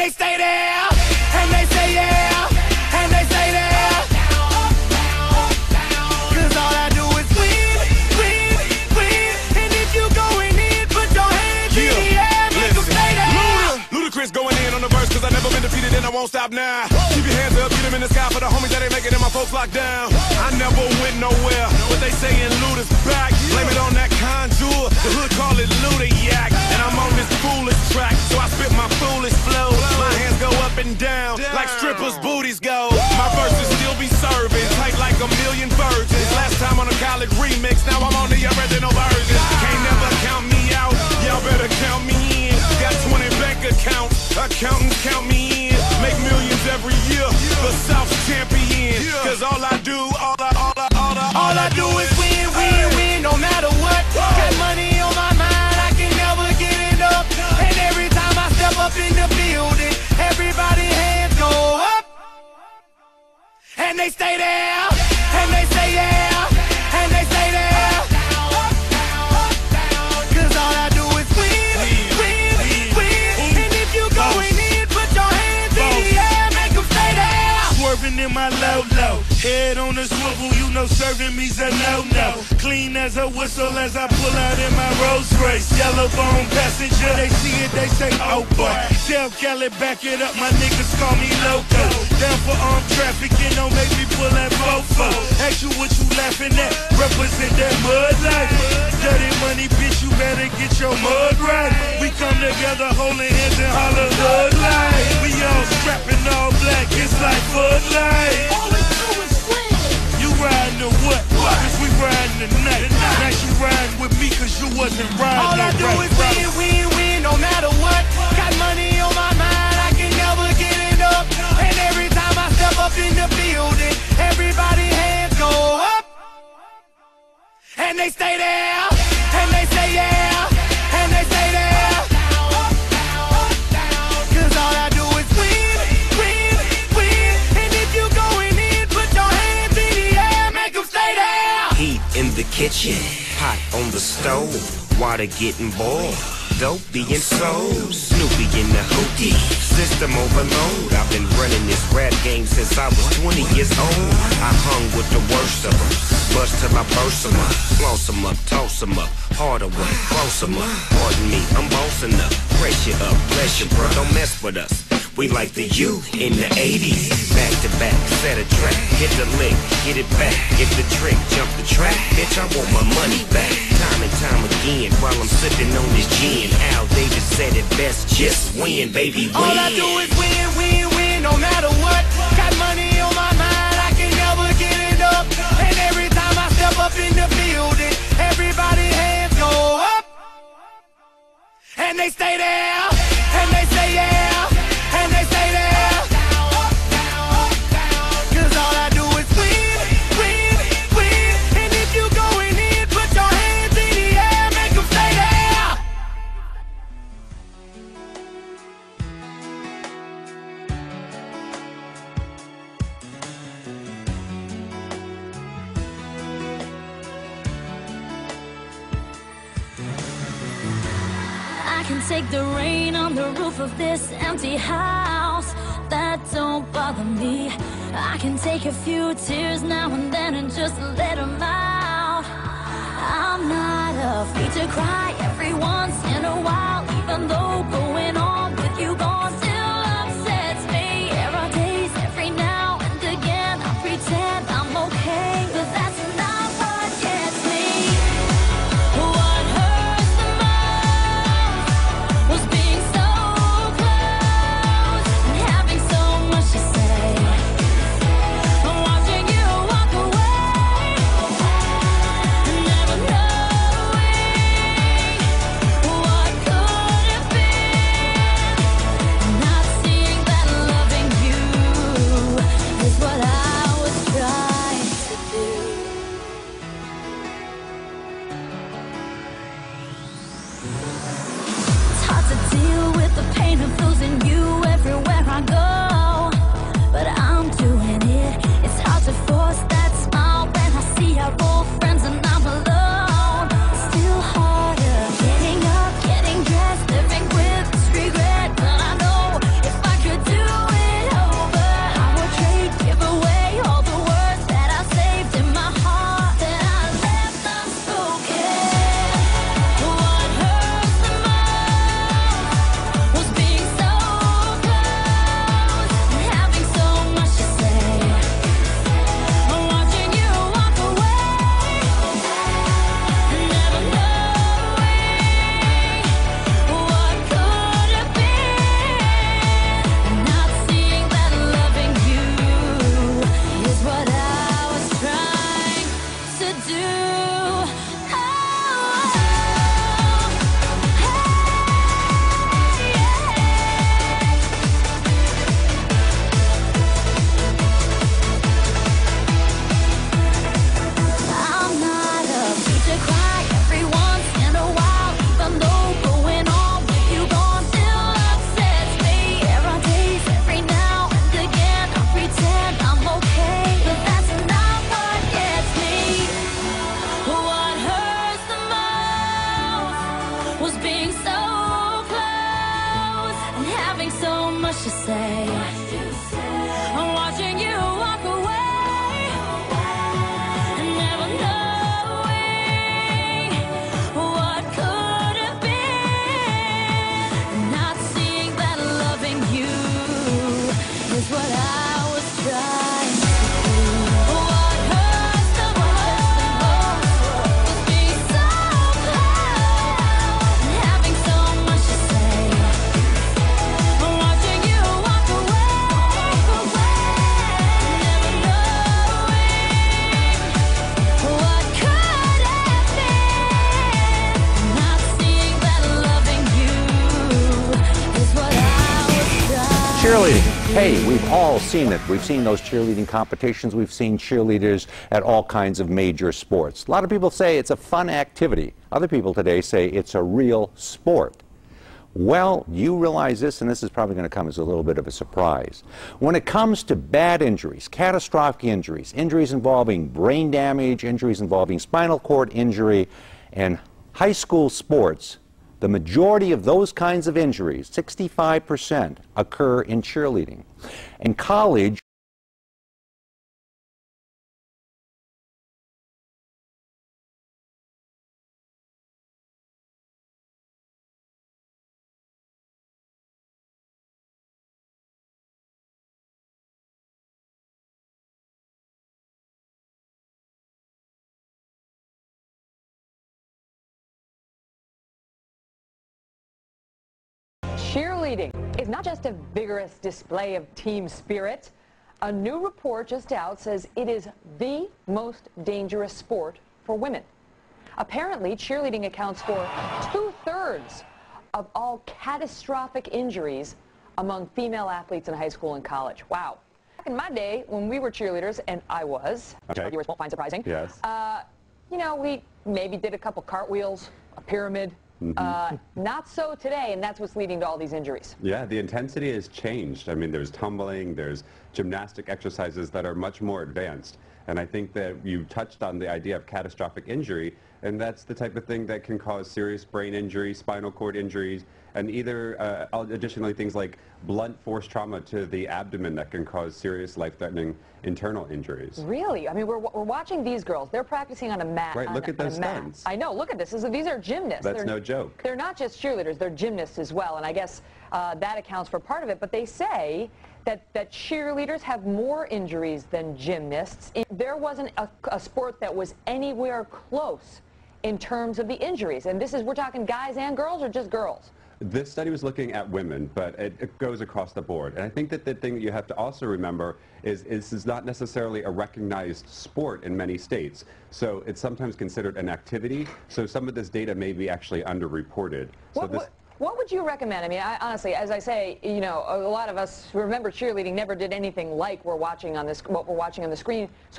they stay there, and they say yeah, and they say there. Cause all I do is win, win, win. And if you going in, put your hands in the air, make them stay there. Ludacris going in on the verse, cause I never been defeated and I won't stop now. Keep your hands up, beat them in the sky for the homies that ain't making it, my folks locked down. I never went nowhere, but they saying Luda's back. Blame it on that contour, the hood call it Luda-yak. And I'm on this foolish track, so I spit my foolish flow. My hands go up and down, like strippers' booties go. My verses still be serving, tight like a million virgins. Last time on a college remix, now I'm on the original version. Can't never count me out, y'all better count me in. Got 20 bank accounts, accountants count me in. Make millions every year, the South's champion. Cause all I do, all I do is win, win, win, no matter what. Got money on my mind, I can never get it up. And every time I step up in the building, everybody hands go up. And they stay there, and they say yeah, and they stay there. Cause all I do is win, win, win. And if you going in, put your hands in the air, make them stay there. Swerving in my low-low, head on the swivel, you know serving me's a no-no. Clean as a whistle as I pull out in my Rolls Royce. Yellow bone passenger, they see it, they say, oh boy. Tell Kelly, back it up, my niggas call me loco. Down for armed trafficking, don't make me pull that fofo. Ask you what you laughing at, represent that mud life. Dirty money, bitch, you better get your mud right. We come together holding hands and holler hood life. We all strapping all black, it's like Bud Light. All we do is win. You riding or what? Cause we riding tonight. Now you riding with me cause you wasn't riding. All I do is win, win, win, no matter what. Got money on my mind, I can never get it up. And every time I step up in the building, everybody hands go up. And they stay there, and they say yeah, and they stay there. Cause all I do is win, win, win. And if you going in, put your hands in the air, make them stay there. Heat in the kitchen, pot on the stove, water getting boiled, dope being sold, Snoopy in the hootie, system overload. I've been running this rap game since I was 20 years old. I hung with the worst of them, bust till I burst them up, floss them up, toss them up, harder work, close them up. Pardon me, I'm bossing up, pressure up, bless you, bro, don't mess with us. We like the U in the 80s. Back to back, set a track, hit the lick, get it back, get the trick, jump the track. Bitch, I want my money back. Time and time again, while I'm sipping on this gin. Al Davis said it best, just win, baby, win. All I do is win, win, win, no matter what. Got money on my mind, I can never get it up. And every time I step up in the building, everybody hands go up. And they stay there, and they say yeah, and they stay there. Cause all I do is win, win, win. And if you going in, put your hands in the air, make them stay there. I can take the rain on the roof of this empty house. That don't bother me. I can take a few tears now and then and just let them out. I'm not afraid to cry every once in a while, even though going on with you gone still upsets me. There are days every now and again I pretend I'm okay, but that's not what gets me. What hurts the most was being so close and having so much to say. I'm watching you walk away, never knowing what could have been. Not seeing that loving you is what I was trying to do. It's hard to deal with the pain of losing you everywhere I go, but I'm doing it. It's hard to force that smile when I see our old friends and I'm alone. Still harder getting up, getting dressed, living with this regret. But I know if I being so close and having so much to say. I'm watching you walk away and never knowing what could have been. Not seeing that loving you is what I was trying to do. What hurts the most was being so close and having so much to say. I'm watching you walk away, never knowing what could have been. Not seeing that loving you is what I was trying. Cheerleading. Hey, we've all seen it. We've seen those cheerleading competitions. We've seen cheerleaders at all kinds of major sports. A lot of people say it's a fun activity. Other people today say it's a real sport. Well, you realize this, and this is probably going to come as a little bit of a surprise. When it comes to bad injuries, catastrophic injuries, injuries involving brain damage, injuries involving spinal cord injury, and high school sports, the majority of those kinds of injuries, 65%, occur in cheerleading. In college, Cheerleading is not just a vigorous display of team spirit. A new report just out says it is the most dangerous sport for women. Apparently, cheerleading accounts for 2/3 of all catastrophic injuries among female athletes in high school and college. Wow. Back in my day, when we were cheerleaders, and I was, which our viewers won't find surprising, Yes. you know, we maybe did a couple cartwheels, a pyramid. Not so today, and that's what's leading to all these injuries. Yeah, the intensity has changed. I mean, there's tumbling, there's gymnastic exercises that are much more advanced. And I think that you touched on the idea of catastrophic injury, and that's the type of thing that can cause serious brain injury, spinal cord injuries, and either additionally things like blunt force trauma to the abdomen that can cause serious life-threatening internal injuries. Really? I mean, we're watching these girls. They're practicing on a mat. Right, look at those stunts. I know, look at this. These are gymnasts. That's no joke. They're not just cheerleaders, they're gymnasts as well, and I guess that accounts for part of it, but they say that cheerleaders have more injuries than gymnasts. There wasn't a sport that was anywhere close in terms of the injuries, and this is, we're talking guys and girls, or just girls? This study was looking at women, but it goes across the board. And I think that the thing that you have to also remember is this is not necessarily a recognized sport in many states. So it's sometimes considered an activity. So some of this data may be actually underreported. What would you recommend? I mean, honestly, as I say, you know, a lot of us who remember cheerleading never did anything like what we're watching on the screen. So